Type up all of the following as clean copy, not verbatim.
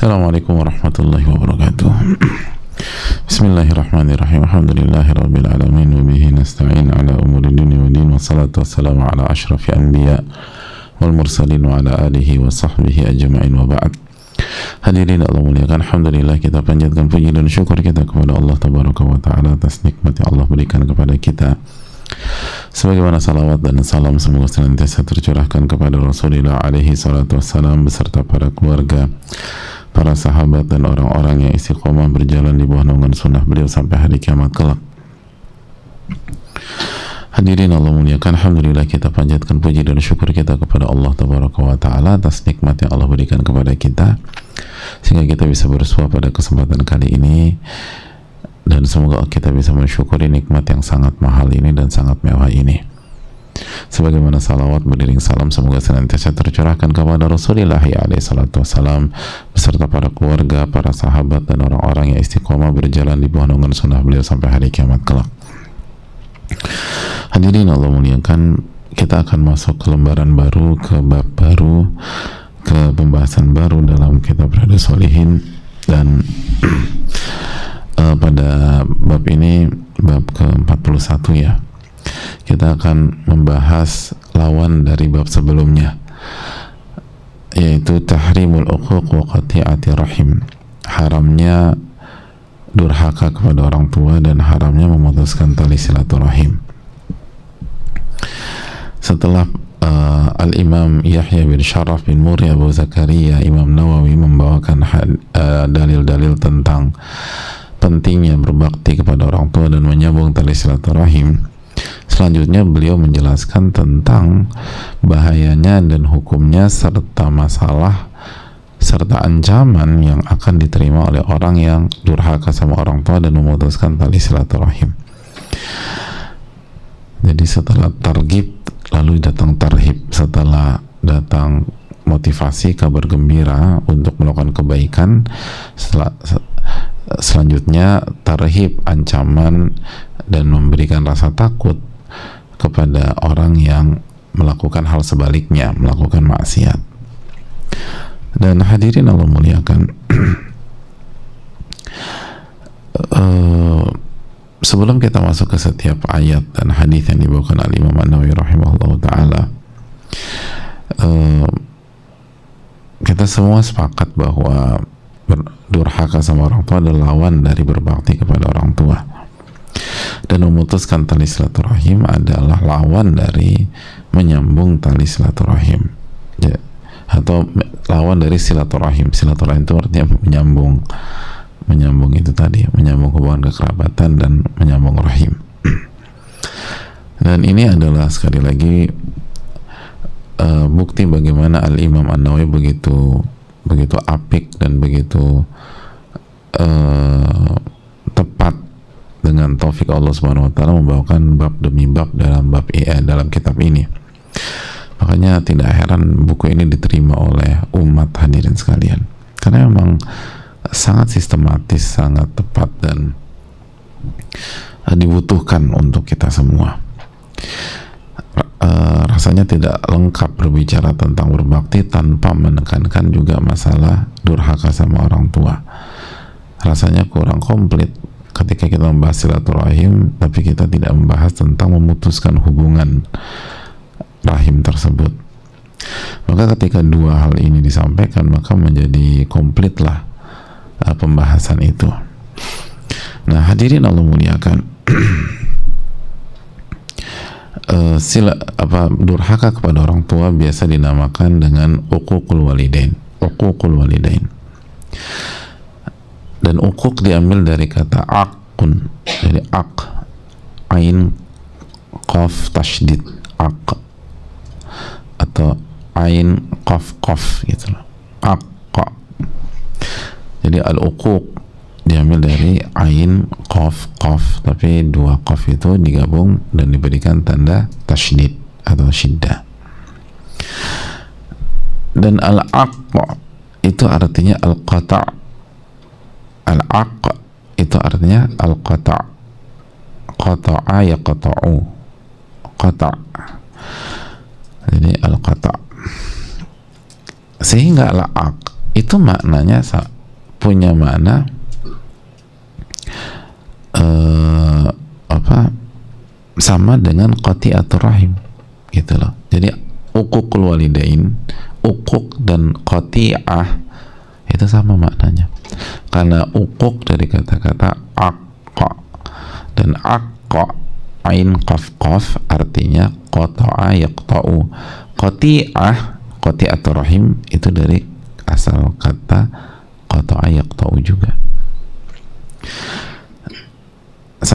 Assalamualaikum warahmatullahi wabarakatuh. Bismillahirrahmanirrahim. Alhamdulillahirabbil alamin wa bihi nasta'in ala umuri dunya wa din, wassalatu wassalamu ala asyrafil anbiya wal mursalin wa ala alihi wa sahbihi ajma'in, wa ba'd. Hadirin Allah muliakan, alhamdulillah kita panjatkan puji dan syukur kita kepada Allah tabaraka wa taala atas nikmat yang Allah berikan kepada kita. Sebagaimana salawat dan salam semoga senantiasa tercurahkan kepada Rasulullah alaihi salatu wassalam beserta para keluarga, para sahabat dan orang-orang yang istiqomah berjalan di bawah naungan sunnah beliau sampai hari kiamat kelak. Hadirin Allah muliakan, alhamdulillah kita panjatkan puji dan syukur kita kepada Allah tabaraka wa taala atas nikmat yang Allah berikan kepada kita sehingga kita bisa bersua pada kesempatan kali ini, dan semoga kita bisa mensyukuri nikmat yang sangat mahal ini dan sangat mewah ini. Sebagaimana salawat beriring salam semoga senantiasa tercurahkan kepada Rasulullah alaihi salatu wassalam beserta para keluarga, para sahabat dan orang-orang yang istiqomah berjalan di bawah naungan sunnah beliau sampai hari kiamat kelak. Hadirin Allah muliakan, kita akan masuk ke lembaran baru, ke bab baru, ke pembahasan baru dalam kitab Riyadhus Shalihin, dan pada bab ini, bab ke-41 ya, kita akan membahas lawan dari bab sebelumnya, yaitu tahrimul uquq wa qati'ati rahim, haramnya durhaka kepada orang tua dan haramnya memutuskan tali silaturahim. Setelah Al-Imam Yahya bin Sharaf bin Muri Abu Zakaria, Imam Nawawi membawakan dalil-dalil tentang pentingnya berbakti kepada orang tua dan menyambung tali silaturahim, selanjutnya beliau menjelaskan tentang bahayanya dan hukumnya serta masalah serta ancaman yang akan diterima oleh orang yang durhaka sama orang tua dan memutuskan tali silaturahim. Jadi setelah targhib lalu datang tarhib, setelah datang motivasi, kabar gembira untuk melakukan kebaikan, selanjutnya tarhib, ancaman dan memberikan rasa takut kepada orang yang melakukan hal sebaliknya, melakukan maksiat. Dan hadirin Allah muliakan, sebelum kita masuk ke setiap ayat dan hadis yang dibawakan oleh Imam An-Nawawi rahimahullah ta'ala, kita semua sepakat bahwa durhaka sama orang tua adalah lawan dari berbakti kepada orang tua, dan memutuskan tali silaturahim adalah lawan dari menyambung tali silaturahim ya, atau lawan dari silaturahim. Silaturahim itu artinya menyambung itu tadi, menyambung hubungan kekerabatan dan menyambung rahim. Dan ini adalah sekali lagi bukti bagaimana Al-Imam An-Nawawi begitu apik dan begitu tepat dengan taufik Allah Subhanahu wa taala membawakan bab demi bab dalam kitab ini. Makanya tidak heran buku ini diterima oleh umat, hadirin sekalian, karena memang sangat sistematis, sangat tepat dan dibutuhkan untuk kita semua. Rasanya tidak lengkap berbicara tentang berbakti tanpa menekankan juga masalah durhaka sama orang tua. Rasanya kurang komplit ketika kita membahas silaturahim tapi kita tidak membahas tentang memutuskan hubungan rahim tersebut. Maka ketika dua hal ini disampaikan, maka menjadi komplitlah pembahasan itu. Nah, hadirin Allah muliakan, durhaka kepada orang tua biasa dinamakan dengan uququl walidain. Dan uquq diambil dari kata aqun, dari ain qaf tasydid, aq, atau ain qaf gitu loh, aqqa. Jadi al-uquq diambil dari ain qaf, tapi dua qaf itu digabung dan diberikan tanda tasydid atau syiddah. Dan al-aqqa itu artinya al-qata'. Al-aqqa itu artinya al-qata'. Qata'a yaqta'u, qata'. Jadi al-qata'. Sehingga al-aq itu maknanya punya makna sama dengan qati'atur rahim gitu loh. Jadi uququl walidain, uquq dan qati'ah itu sama maknanya, karena uquq dari kata-kata aqqa, dan aqqa ain qaf qaf artinya qata'a yaqta'u. Qati'ah, qati'atur rahim itu dari asal kata qata'a yaqta'u juga,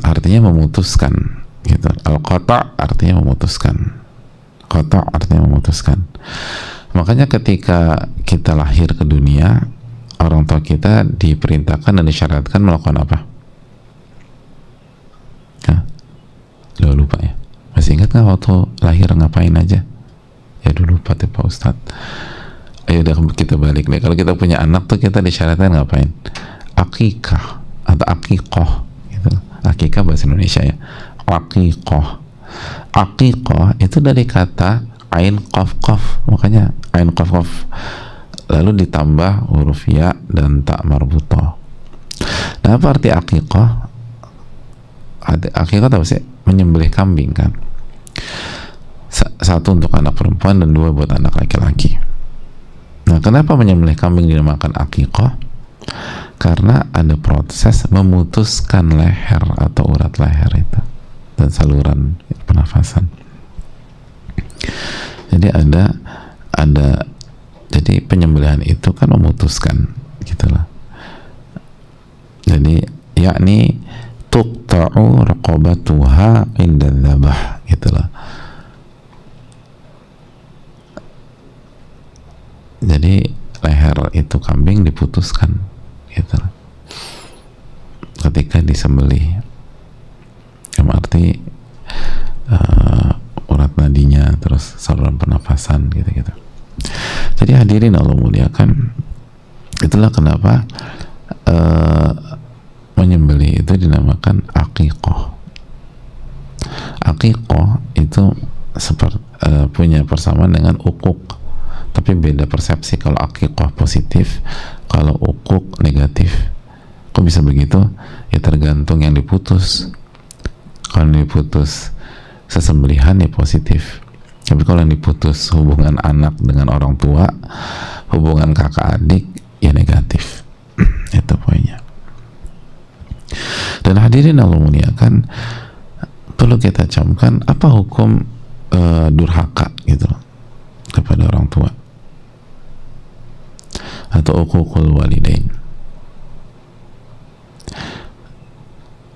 artinya memutuskan gitu. Al-qata' artinya memutuskan, qata' artinya memutuskan. Makanya ketika kita lahir ke dunia, orang tua kita diperintahkan dan disyaratkan melakukan apa? Hah? Lo lupa ya? Masih ingat nggak waktu lahir ngapain aja? Ya dulu lupa tuh Pak Ustadz. Ayo udah kita balik deh. Kalau kita punya anak tuh kita disyaratkan ngapain? Akikah atau akikoh gitu. Akikah bahasa Indonesia ya. Akikoh. Akikoh itu dari kata ain qaf qaf, makanya ain qaf qaf lalu ditambah huruf ya dan tak marbutoh. Nah, apa arti akikoh? Akikoh tahu sih, menyembelih kambing kan, satu untuk anak perempuan dan dua buat anak laki-laki. Nah, kenapa menyembelih kambing dinamakan akikoh? Karena ada proses memutuskan leher atau urat leher itu dan saluran pernafasan. Jadi jadi penyembelihan itu kan memutuskan gitulah. Jadi yakni tuqta'u raqabatuha inda dzabah gitulah. Jadi leher itu kambing diputuskan gitulah ketika disembelih, yang arti urat nadinya, terus saluran pernafasan gitu-gitu. Jadi hadirin Allah muliakan, itulah kenapa menyembelih itu dinamakan aqiqah. Aqiqah itu punya persamaan dengan uquq, tapi beda persepsi. Kalau aqiqah positif, kalau uquq negatif. Kok bisa begitu? Ya tergantung yang diputus. Kalau diputus sesembelihan ya positif, tapi kalau yang diputus hubungan anak dengan orang tua, hubungan kakak adik, ya negatif. Itu poinnya. Dan hadirin Allah muliakan, perlu kita camkan apa hukum durhaka gitu kepada orang tua atau uququl walidain.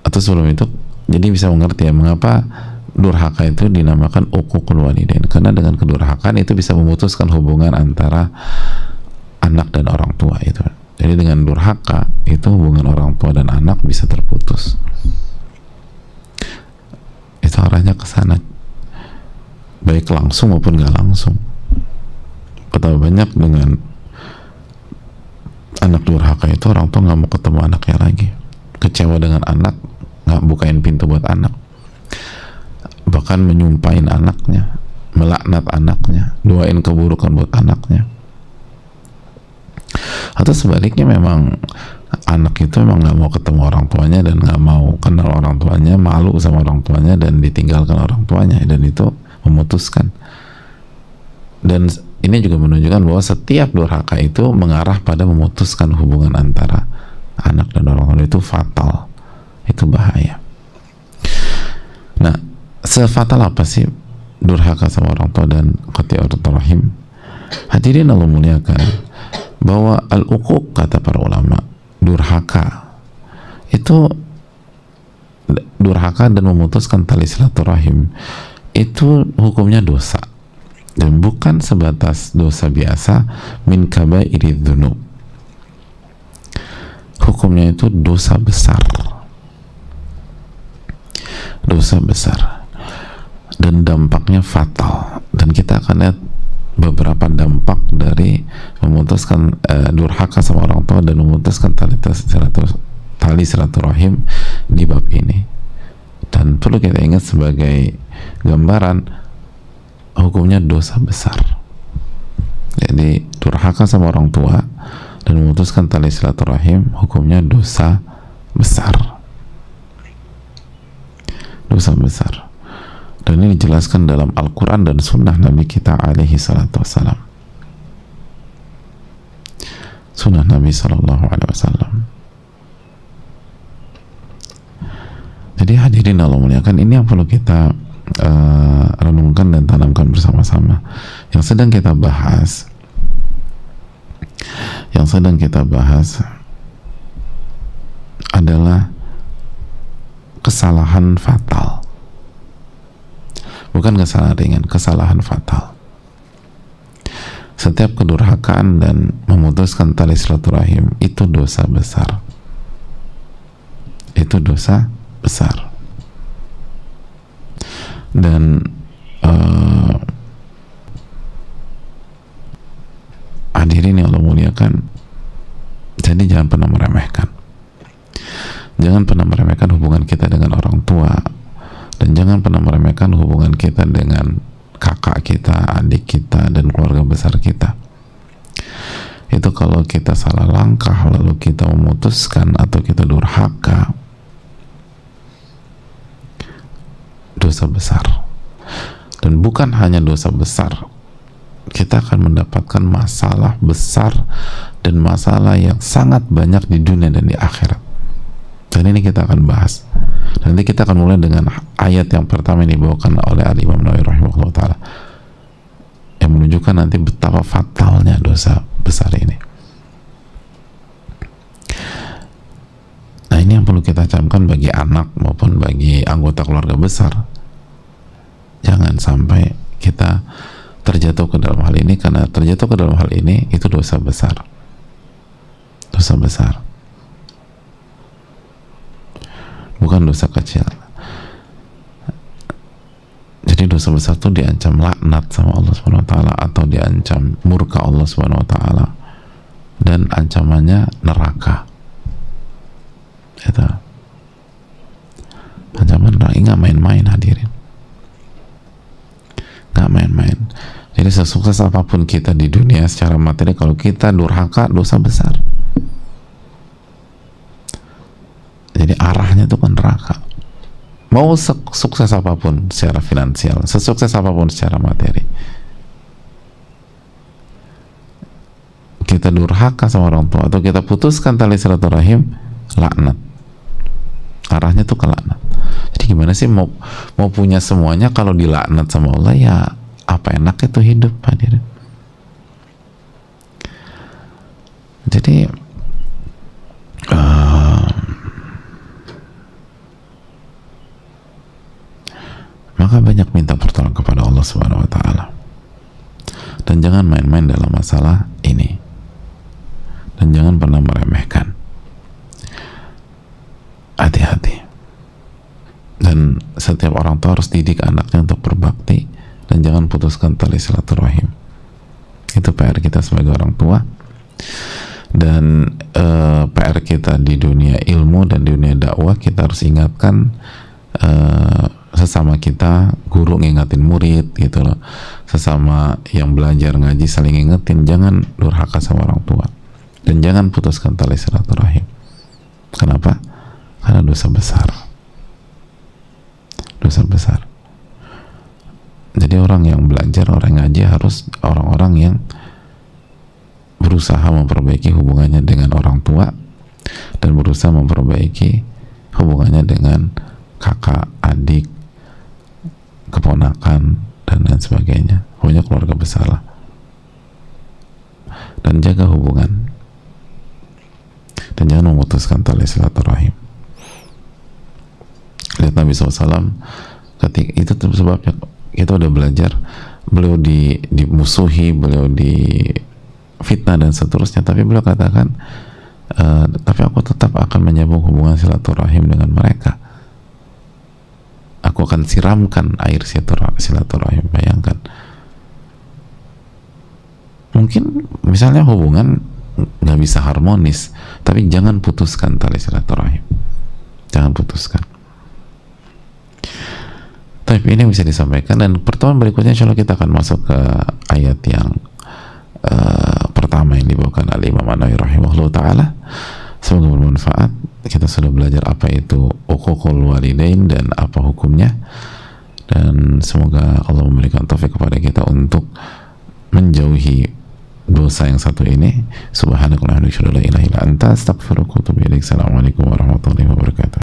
Atau sebelum itu, jadi bisa mengerti ya mengapa durhaka itu dinamakan uququl walidain, karena dengan kedurhakaan itu bisa memutuskan hubungan antara anak dan orang tua itu. Jadi dengan durhaka itu hubungan orang tua dan anak bisa terputus. Itu arahnya ke sana, baik langsung maupun gak langsung. Betapa banyak dengan anak durhaka itu orang tua nggak mau ketemu anaknya lagi, kecewa dengan anak, nggak bukain pintu buat anak, bahkan menyumpahin anaknya, melaknat anaknya, doain keburukan buat anaknya. Atau sebaliknya, memang anak itu memang nggak mau ketemu orang tuanya dan nggak mau kenal orang tuanya, malu sama orang tuanya dan ditinggalkan orang tuanya, dan itu memutuskan. Dan ini juga menunjukkan bahwa setiap durhaka itu mengarah pada memutuskan hubungan antara anak dan orang tua. Itu fatal, itu bahaya. Nah, sefatal apa sih durhaka sama orang tua dan qati'atur rahim? Hadirin Allah muliakan, bahwa al-uquq, kata para ulama, durhaka itu, durhaka dan memutuskan tali silaturahim itu hukumnya dosa, dan bukan sebatas dosa biasa, min kabairid dzunub. Hukumnya itu dosa besar, dosa besar, dan dampaknya fatal. Dan kita akan lihat beberapa dampak dari memutuskan durhaka sama orang tua dan memutuskan tali silaturahim di bab ini. Dan perlu kita ingat sebagai gambaran, hukumnya dosa besar. Jadi durhaka sama orang tua dan dan memutuskan tali silaturahim hukumnya dosa besar. Dosa besar. Dan ini dijelaskan dalam Al-Quran dan Sunnah Nabi kita alaihi salatu wassalam. Sunnah Nabi sallallahu alaihi wasallam. Jadi hadirin Allah muliakan, ini yang perlu kita renungkan dan tanamkan bersama-sama. Yang sedang kita bahas adalah kesalahan fatal, bukan kesalahan ringan, kesalahan fatal. Setiap kedurhakaan dan memutuskan tali silaturahim itu dosa besar. Itu dosa besar. Dan hadirin yang Allah muliakan, jadi jangan pernah meremehkan. Jangan pernah meremehkan hubungan kita dengan orang tua, dan jangan pernah meremehkan hubungan kita dengan kakak kita, adik kita, dan keluarga besar kita. Itu kalau kita salah langkah lalu kita memutuskan atau kita durhaka, dosa besar. Dan bukan hanya dosa besar, kita akan mendapatkan masalah besar dan masalah yang sangat banyak di dunia dan di akhirat. Dan ini kita akan bahas. Nanti kita akan mulai dengan ayat yang pertama yang dibawakan oleh Al-Imam Nawawi rahimahullah ta'ala, yang menunjukkan nanti betapa fatalnya dosa besar ini. Nah, ini yang perlu kita camkan bagi anak maupun bagi anggota keluarga besar. Jangan sampai kita terjatuh ke dalam hal ini, karena terjatuh ke dalam hal ini itu dosa besar. Dosa besar. Bukan dosa kecil. Jadi dosa besar itu diancam laknat sama Allah Subhanahu wa taala, atau diancam murka Allah Subhanahu wa taala, dan ancamannya neraka. Itu ancaman neraka. Nggak main-main hadirin, nggak main-main. Jadi sesukses apapun kita di dunia secara materi, kalau kita durhaka, dosa besar. Jadi arahnya itu kan neraka. Mau sukses apapun secara finansial, sesukses apapun secara materi, kita durhaka sama orang tua atau kita putuskan tali silaturahim, laknat. Arahnya tuh ke laknat. Jadi gimana sih mau punya semuanya kalau dilaknat sama Allah? Ya apa enak itu hidup, hadirin. Jadi maka banyak minta pertolongan kepada Allah Subhanahu wa taala. Dan jangan main-main dalam masalah ini. Dan jangan pernah meremehkan. Hati-hati. Dan setiap orang tua harus didik anaknya untuk berbakti, dan jangan putuskan tali silaturahim. Itu PR kita sebagai orang tua. Dan PR kita di dunia ilmu dan di dunia dakwah, kita harus ingatkan sesama kita, guru ngingetin murid gitu loh, sesama yang belajar ngaji saling ngingetin, jangan durhaka sama orang tua, dan jangan putuskan tali silaturahim. Kenapa? Karena dosa besar. Dosa besar. Jadi orang yang belajar, orang ngaji harus orang-orang yang berusaha memperbaiki hubungannya dengan orang tua, dan berusaha memperbaiki hubungannya dengan kakak, adik, keponakan, dan lain sebagainya. Pokoknya keluarga besar lah. Dan jaga hubungan, dan jangan memutuskan tali silaturahim. Lihat Nabi SAW ketika itu, sebabnya kita udah belajar, beliau dimusuhi, beliau difitnah dan seterusnya, tapi beliau katakan, tapi aku tetap akan menyambung hubungan silaturahim dengan mereka. Aku akan siramkan air silaturahim. Bayangkan, mungkin misalnya hubungan nggak bisa harmonis, tapi jangan putuskan tali silaturahim. Jangan putuskan. Tapi ini bisa disampaikan, dan pertemuan berikutnya insya Allah kita akan masuk ke ayat yang pertama pertama yang dibawakan Al-Imam An-Nawawi rahimahullah ta'ala. Semoga bermanfaat. Kita sudah belajar apa itu uququl walidain dan apa hukumnya, dan semoga Allah memberikan taufik kepada kita untuk menjauhi dosa yang satu ini. Subhanakallahumma wa bihamdika, la ilaha illa anta, astaghfiruka wa atubu ilaik. Assalamualaikum warahmatullahi wabarakatuh.